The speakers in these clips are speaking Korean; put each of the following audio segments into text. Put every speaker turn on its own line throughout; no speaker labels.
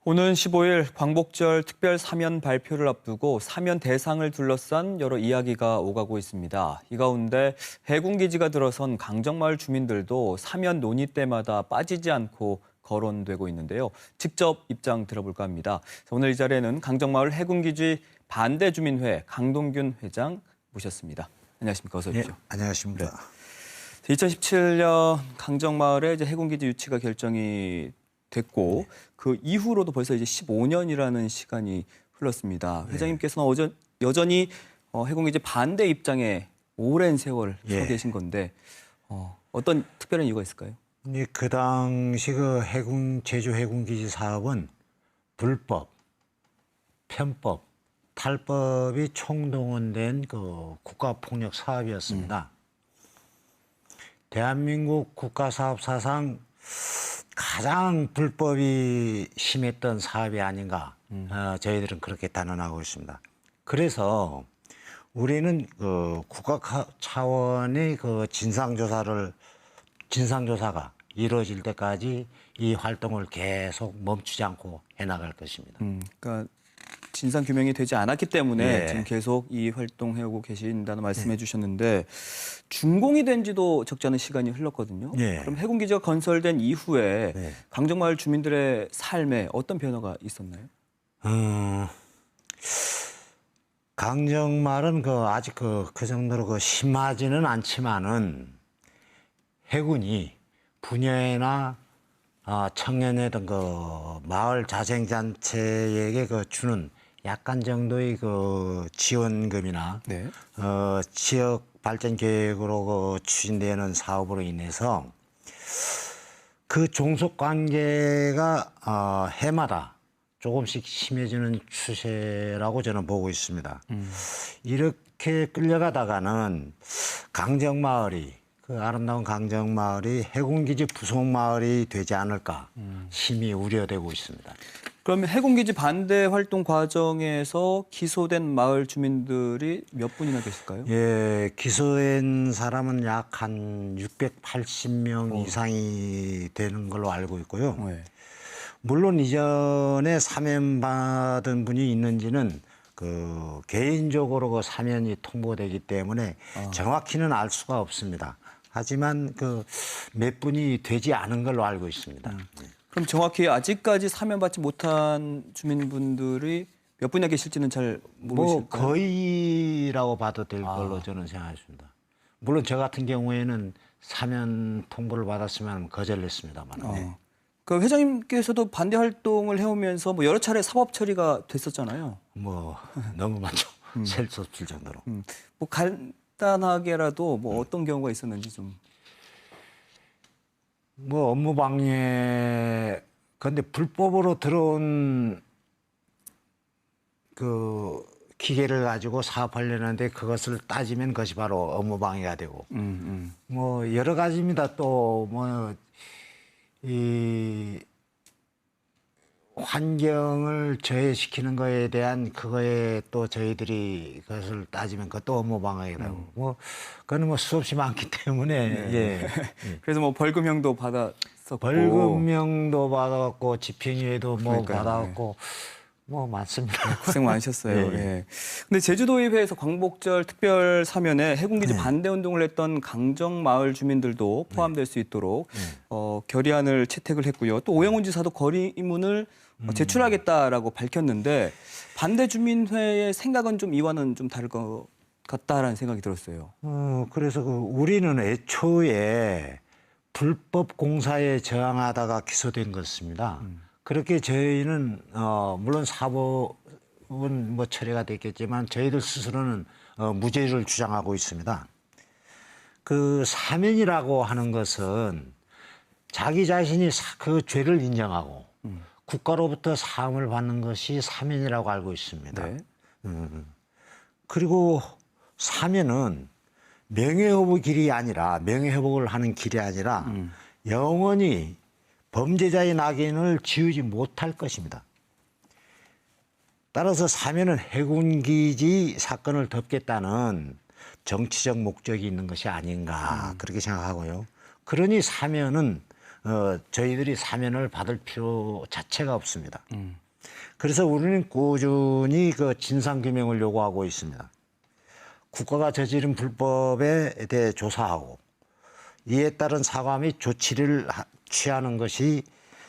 오는 15일 광복절 특별 사면 발표를 앞두고 사면 대상을 둘러싼 여러 이야기가 오가고 있습니다. 이 가운데 해군기지가 들어선 강정마을 주민들도 사면 논의 때마다 빠지지 않고 거론되고 있는데요. 직접 입장 들어볼까 합니다. 오늘 이 자리에는 강정마을 해군기지 반대주민회 강동균 회장 모셨습니다. 안녕하십니까? 어서 오십시오.
네, 안녕하십니까.
네. 2017년 강정마을에 이제 해군기지 유치가 결정이 됐고 그 이후로도 벌써 이제 15년이라는 시간이 흘렀습니다. 회장님께서는 여전히 해군기지 반대 입장에 오랜 세월 서 계신 건데 어떤 특별한 이유가 있을까요?
그 당시 그 제주 해군기지 사업은 불법, 편법, 탈법이 총동원된 그 국가폭력 사업이었습니다. 대한민국 국가사업 사상 가장 불법이 심했던 사업이 아닌가 저희들은 그렇게 단언하고 있습니다. 그래서 우리는 그 국가 차원의 그 진상조사가 이루어질 때까지 이 활동을 계속 멈추지 않고 해나갈 것입니다.
그러니까 진상 규명이 되지 않았기 때문에 지금 계속 이 활동해오고 계신다는 말씀해 주셨는데 준공이 된 지도 적지 않은 시간이 흘렀거든요. 그럼 해군기지가 건설된 이후에 강정마을 주민들의 삶에 어떤 변화가 있었나요?
강정마을은 아직 그 정도로 심하지는 않지만은 해군이 부녀회나 청년회 등 마을 자생단체에게 주는 약간 정도의 지원금이나 지역 발전 계획으로 추진되는 사업으로 인해서 그 종속 관계가 해마다 조금씩 심해지는 추세라고 저는 보고 있습니다. 이렇게 끌려가다가는 강정마을이 그 아름다운 강정마을이 해군기지 부속마을이 되지 않을까 심히 우려되고 있습니다.
그러면 해군기지 반대 활동 과정에서 기소된 마을 주민들이 몇 분이나 계실까요?
기소된 사람은 약 한 680명 이상이 되는 걸로 알고 있고요. 물론 이전에 사면받은 분이 있는지는 개인적으로 사면이 통보되기 때문에 정확히는 알 수가 없습니다. 하지만 몇 분이 되지 않은 걸로 알고 있습니다.
그럼 정확히 아직까지 사면받지 못한 주민분들이 몇 분이나 계실지는 잘 모르실까요?
거의라고 봐도 될 걸로 저는 생각했습니다. 물론 저 같은 경우에는 사면 통보를 받았으면 거절했습니다만.
그 회장님께서도 반대 활동을 해오면서 여러 차례 사법 처리가 됐었잖아요.
너무 많죠. 셀 수 없을 정도로.
간단하게라도 어떤 경우가 있었는지 좀.
업무방해, 근데 불법으로 들어온 기계를 가지고 사업하려는데 그것을 따지면 그것이 바로 업무방해가 되고. 여러 가지입니다. 이 환경을 저해시키는 거에 대한 그거에 또 저희들이 그것을 따지면 그것도 업무방해가 되고. 그거는 수없이 많기 때문에.
그래서 벌금형도 받았었고.
벌금형도 받았고, 집행유예도 받았고, 많습니다.
고생 많으셨어요. 근데 제주도의회에서 광복절 특별 사면에 해군기지 반대 운동을 했던 강정마을 주민들도 포함될 수 있도록 결의안을 채택을 했고요. 또 오영훈 지사도 건의문을 제출하겠다라고 밝혔는데 반대 주민회의 생각은 좀 이와는 좀 다를 것 같다라는 생각이 들었어요.
그래서 우리는 애초에 불법 공사에 저항하다가 기소된 것입니다. 그렇게 저희는 물론 사법은 처리가 됐겠지만 저희들 스스로는 무죄를 주장하고 있습니다. 사면이라고 하는 것은 자기 자신이 그 죄를 인정하고 국가로부터 사함을 받는 것이 사면이라고 알고 있습니다. 그리고 사면은 명예회복을 하는 길이 아니라 영원히 범죄자의 낙인을 지우지 못할 것입니다. 따라서 사면은 해군기지 사건을 덮겠다는 정치적 목적이 있는 것이 아닌가 그렇게 생각하고요. 그러니 사면은 저희들이 사면을 받을 필요 자체가 없습니다. 그래서 우리는 꾸준히 그 진상규명을 요구하고 있습니다. 국가가 저지른 불법에 대해 조사하고 이에 따른 사과 및 조치를 취하는 것이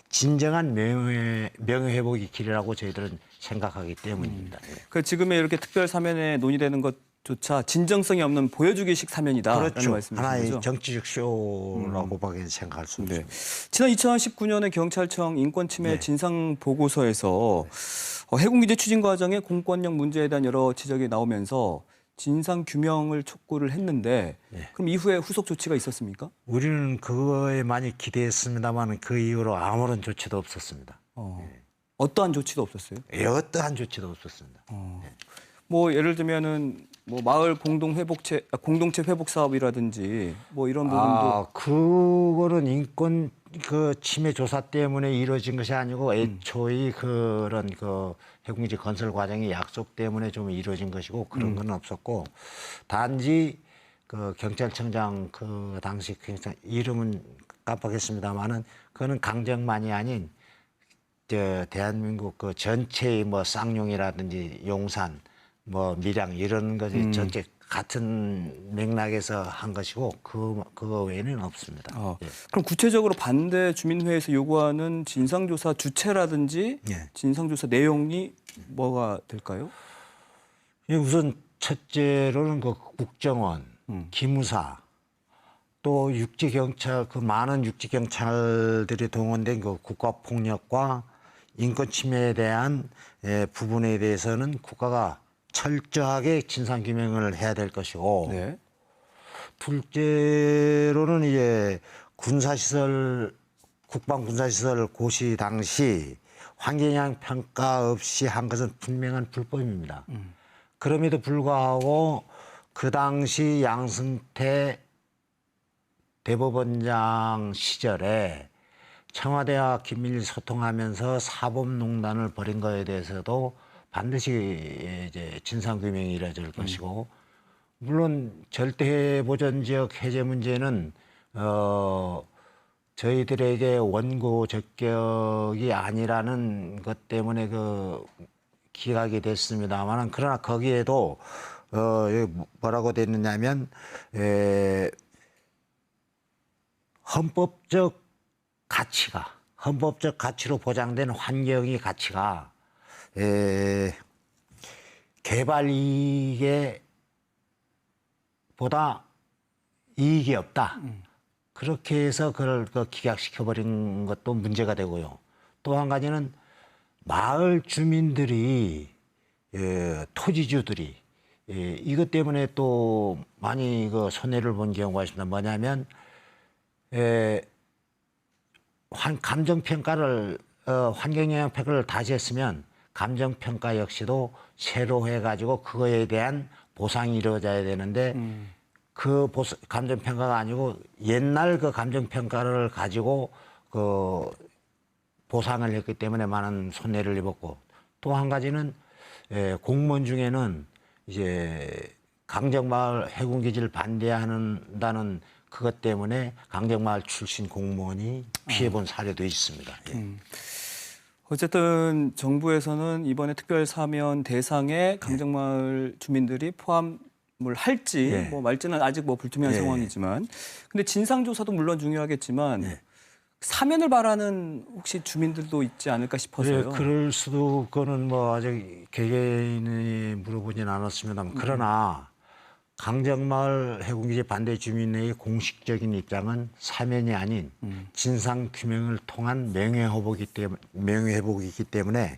진정한 명예회복의 길이라고 저희들은 생각하기 때문입니다.
그 지금의 이렇게 특별 사면에 논의되는 것조차 진정성이 없는 보여주기식 사면이다라는
그렇죠.
말씀이신
하나의
거죠?
정치적 쇼라고밖에 생각할 수 없습니다.
지난 2019년에 경찰청 인권침해 진상 보고서에서 해군기지 추진 과정의 공권력 문제에 대한 여러 지적이 나오면서 진상 규명을 촉구를 했는데 그럼 이후에 후속 조치가 있었습니까?
우리는 그거에 많이 기대했습니다만 그 이후로 아무런 조치도 없었습니다.
어떠한 조치도 없었어요?
어떠한 조치도 없었습니다.
뭐 예를 들면은 뭐 마을 공동체 회복 사업이라든지 뭐 이런 부분도
그거는 인권 그 침해 조사 때문에 이루어진 것이 아니고 애초에 그런 그 해군기지 건설 과정의 약속 때문에 좀 이루어진 것이고 그런 건 없었고 단지 그 경찰청장 그 당시 경찰 이름은 깜빡했습니다만은 그거는 강정만이 아닌 대한민국 그 전체의 뭐 쌍용이라든지 용산 뭐 밀양 이런 것이 전체 같은 맥락에서 한 것이고 그거 외에는 없습니다.
그럼 구체적으로 반대 주민회에서 요구하는 진상조사 주체라든지 진상조사 내용이 뭐가 될까요?
우선 첫째로는 그 국정원, 기무사, 또 육지경찰 그 많은 육지경찰들이 동원된 그 국가폭력과 인권침해에 대한 부분에 대해서는 국가가 철저하게 진상규명을 해야 될 것이고 둘째로는 이제 군사시설 국방군사시설 고시 당시 환경영향 평가 없이 한 것은 분명한 불법입니다. 그럼에도 불구하고 그 당시 양승태 대법원장 시절에 청와대와 긴밀히 소통하면서 사법농단을 벌인 것에 대해서도 반드시 이제 진상규명이 이루어질 것이고 물론 절대보전지역 해제 문제는 저희들에게 원고 적격이 아니라는 것 때문에 그 기각이 됐습니다만 그러나 거기에도 뭐라고 됐느냐면 헌법적 가치로 보장된 환경의 가치가 개발 이익에 보다 이익이 없다. 그렇게 해서 그걸 기각시켜버린 것도 문제가 되고요. 또 한 가지는 마을 주민들이 토지주들이 이것 때문에 또 많이 그 손해를 본 경우가 있습니다. 뭐냐면 감정평가를 환경영향평가를 다시 했으면 감정평가 역시도 새로 해가지고 그거에 대한 보상이 이루어져야 되는데 그 감정평가가 아니고 옛날 그 감정평가를 가지고 그 보상을 했기 때문에 많은 손해를 입었고 또 한 가지는 공무원 중에는 이제 강정마을 해군기지를 반대한다는 그것 때문에 강정마을 출신 공무원이 피해본 사례도 있습니다.
어쨌든 정부에서는 이번에 특별 사면 대상에 강정마을 주민들이 포함을 할지 뭐 말지는 아직 뭐 불투명한 상황이지만 근데 진상조사도 물론 중요하겠지만 사면을 바라는 혹시 주민들도 있지 않을까 싶어서요.
그럴 수도 그거는 뭐 아직 개개인이 물어보진 않았습니다만 그러나 강정마을 해군기지 반대 주민의 공식적인 입장은 사면이 아닌 진상규명을 통한 명예회복이기 때문에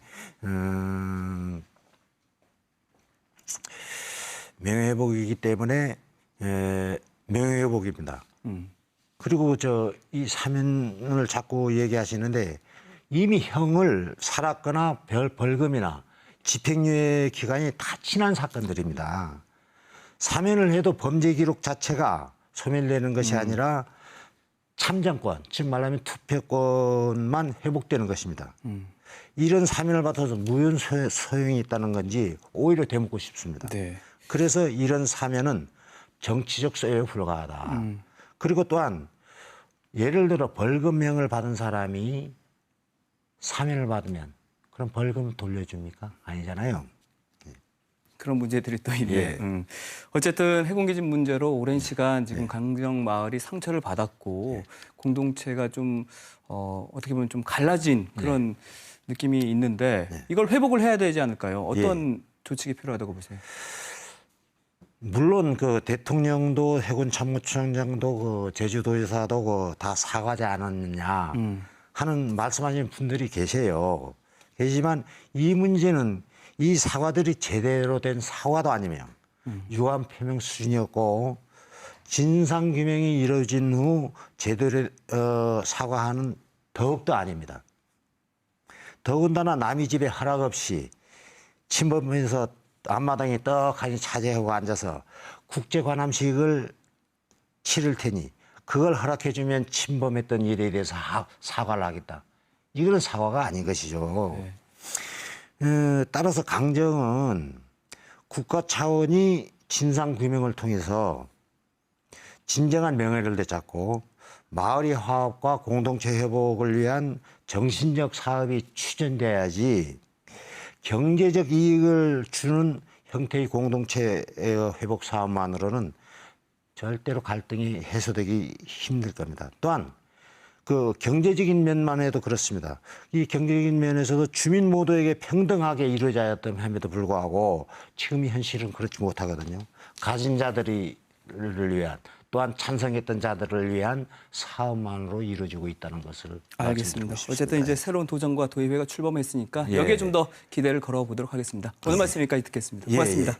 명예회복입니다. 그리고 이 사면을 자꾸 얘기하시는데 이미 형을 살았거나 벌금이나 집행유예 기간이 다 지난 사건들입니다. 사면을 해도 범죄 기록 자체가 소멸되는 것이 아니라 참정권, 즉 말하면 투표권만 회복되는 것입니다. 이런 사면을 받아서 무슨 소용이 있다는 건지 오히려 되묻고 싶습니다. 그래서 이런 사면은 정치적 소요에 불과하다. 그리고 또한 예를 들어 벌금형을 받은 사람이 사면을 받으면 그럼 벌금을 돌려줍니까? 아니잖아요.
그런 문제들이 또 있네.
예.
어쨌든 해군기지 문제로 오랜 시간 지금 강정마을이 상처를 받았고 공동체가 좀 어떻게 보면 좀 갈라진 그런 느낌이 있는데 이걸 회복을 해야 되지 않을까요? 어떤 조치가 필요하다고 보세요?
물론 그 대통령도 해군 참모총장도 그 제주도지사도 다 사과하지 않았느냐 하는 말씀하시는 분들이 계세요. 계시지만 이 문제는 이 사과들이 제대로 된 사과도 아니며 유감 표명 수준이었고 진상 규명이 이루어진 후 제대로 사과하는 더욱더 아닙니다. 더군다나 남의 집에 허락 없이 침범해서 앞마당에 떡하니 차지하고 앉아서 국제관함식을 치를 테니 그걸 허락해주면 침범했던 일에 대해서 사과를 하겠다. 이거는 사과가 아닌 것이죠. 따라서 강정은 국가 차원이 진상규명을 통해서 진정한 명예를 되찾고 마을의 화합과 공동체 회복을 위한 정신적 사업이 추진돼야지 경제적 이익을 주는 형태의 공동체 회복 사업만으로는 절대로 갈등이 해소되기 힘들 겁니다. 또한 그 경제적인 면만 해도 그렇습니다. 이 경제적인 면에서도 주민 모두에게 평등하게 이루어져야 함에도 불구하고 지금의 현실은 그렇지 못하거든요. 가진 자들을 위한 또한 찬성했던 자들을 위한 사업만으로 이루어지고 있다는 것을
알겠습니다. 어쨌든 이제 새로운 도전과 도입회가 출범했으니까 여기에 좀 더 기대를 걸어보도록 하겠습니다. 오늘 말씀 여기까지 듣겠습니다. 고맙습니다.